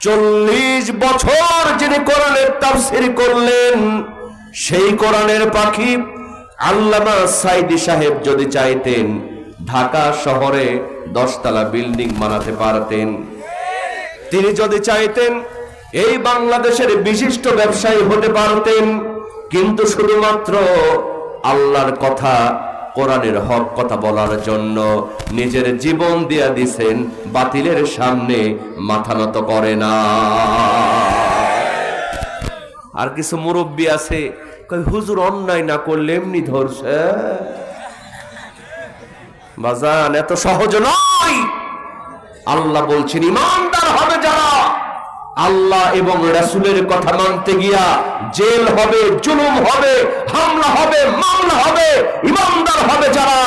40 বছর যিনি কোরআনের তাফসীর করলেন, সেই কোরআনের পাখি আল্লামা সাইদি সাহেব যদি চাইতেন ঢাকা শহরে 10 তলা বিল্ডিং বানাতে পারতেন। তিনি যদি চাইতেন এই বাংলাদেশের বিশিষ্ট ব্যবসায়ী হতে পারতেন। কিন্তু শুধুমাত্র আল্লাহর কথা, কোরআনের হক কথা বলার জন্য নিজের জীবন দিয়া দিছেন, বাতিলের সামনে মাথা নত করে না। আর কিছু মুরব্বী আছে কই হুজুর অন্যায় না করলে এমনি ধরছে। বাজান, এত সহজ নয়। আল্লাহ বলছেন ঈমানদার হবে যারা আল্লাহ এবং রাসূলের কথা মানতে গিয়া জেল হবে, জুলুম হবে, হামলা হবে, মামলা হবে। ঈমানদার হবে যারা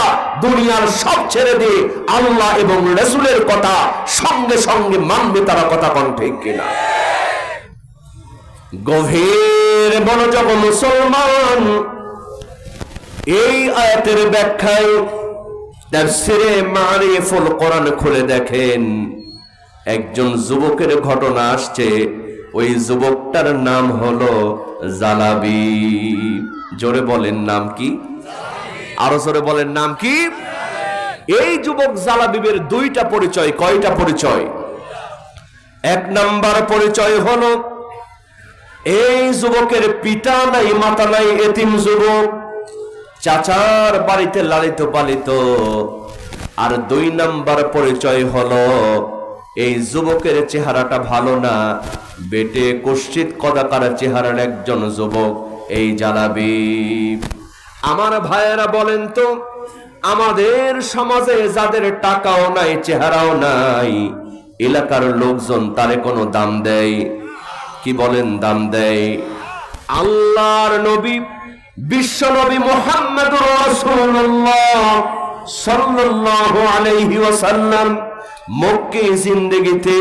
দুনিয়ার সব ছেড়ে দিয়ে আল্লাহ এবং রাসূলের কথা সঙ্গে সঙ্গে মানবে। তারা কথা কোন ঠিক কিনা? গভীর মনোযোগ মুসলমান, এই আয়াতের ব্যাখ্যায় তাফসীরে মারিফুল কোরআন খুলে দেখেন, একজন যুবকের ঘটনা আসছে। ওই যুবকটার নাম হলো জালাবি। জোরে বলেন নাম কি? আরো জোরে বলেন নাম কি? এই যুবক জালাবিবের 2টা পরিচয়। কয়টা পরিচয়? 1 নাম্বার পরিচয় হলো এই যুবকের পিতা নাই, মাতা নাই, এতিম যুবক, চাচার বাড়িতে লালিত পালিত। আর 2 নাম্বার পরিচয় হলো এই যুবকের চেহারাটা ভালো না, বেটে কুৎসিত কদাকার চেহারার একজন যুবক এই জালাবি। আমার ভাইয়েরা বলেন তো, আমাদের সমাজে যাদের টাকাও নাই, চেহারাও নাই, এলাকার লোকজন তারে কোনো দাম দেয়? কি বলেন দাম দেয়? আল্লাহর নবী বিশ্ব নবী মুহাম্মদুর রাসূলুল্লাহ সাল্লাল্লাহু আলাইহি ওয়াসাল্লাম মক্কি জিন্দেগিতে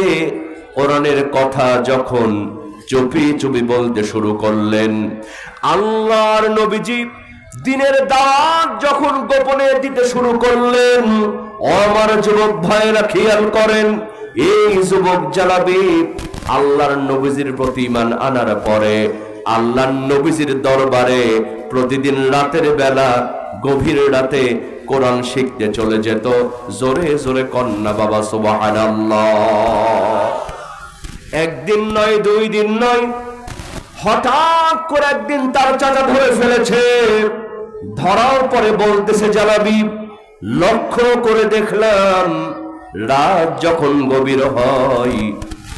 কোরআনের কথা যখন চুপি চুপি বলতে শুরু করলেন, আল্লাহর নবীজি দিনের দাওয়াত যখন গোপনে দিতে শুরু করলেন, আমার যুবক ভাইরা খেয়াল করেন, এই যুবক জালাবি আল্লাহর নবীজির প্রতি ঈমান আনার পরে আল্লাহর নবীজির দরবারে প্রতিদিন রাতের বেলা গভীর রাতে কোরআন শিখতে চলে যেত। জোরে জোরে কন্যা বাবা সুবহানাল্লাহ। 1 দিন নয়, 2 দিন নয়, হঠাৎ করে একদিন তার চাচা ধরে ফেলেছে। ধরার পরে বলতেছে, জালাবি, লক্ষ্য করে দেখলাম রাত যখন গভীর হয়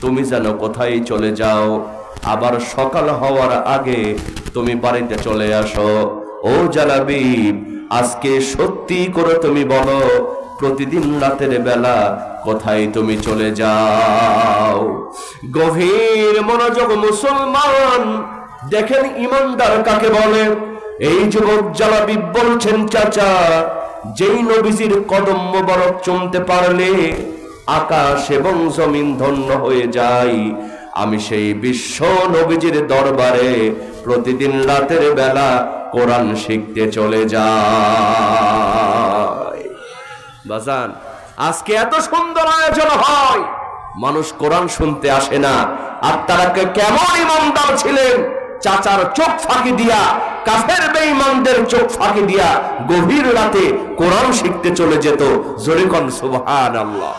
তুমি যেন কোথায় চলে যাও, আবার সকাল হওয়ার আগে তুমি বাড়িতে চলে আসো। ও জালাবি, আজকে সত্যি করে তুমি বলো, প্রতিদিন রাতের বেলা কোথায় তুমি চলে যাও? গভীর মনোযোগ মুসলমান, দেখেন ঈমানদার কাকে বলে। এই যুবক জালাবি বলছেন, চাচা, যেই নবীজির কদম মোবারক চুমতে পারলে আকাশ এবং জমিন ধন্য হয়ে যায়, আমি সেই বিশ্ব নবীজির দরবারে প্রতিদিন রাতের বেলা কোরআন শিখতে চলে যাই। বাজান, আজকে এত সুন্দর আয়োজন হয়, মানুষ কোরআন শুনতে আসে না। আর তারা কেমন ঈমানদার ছিলেন, চাচার চোখ ফাঁকি দিয়া, কাফের বেঈমানদের চোখ ফাঁকি দিয়া গভীর রাতে কোরআন শিখতে চলে যেত। জোরে কোন সুবহানাল্লাহ।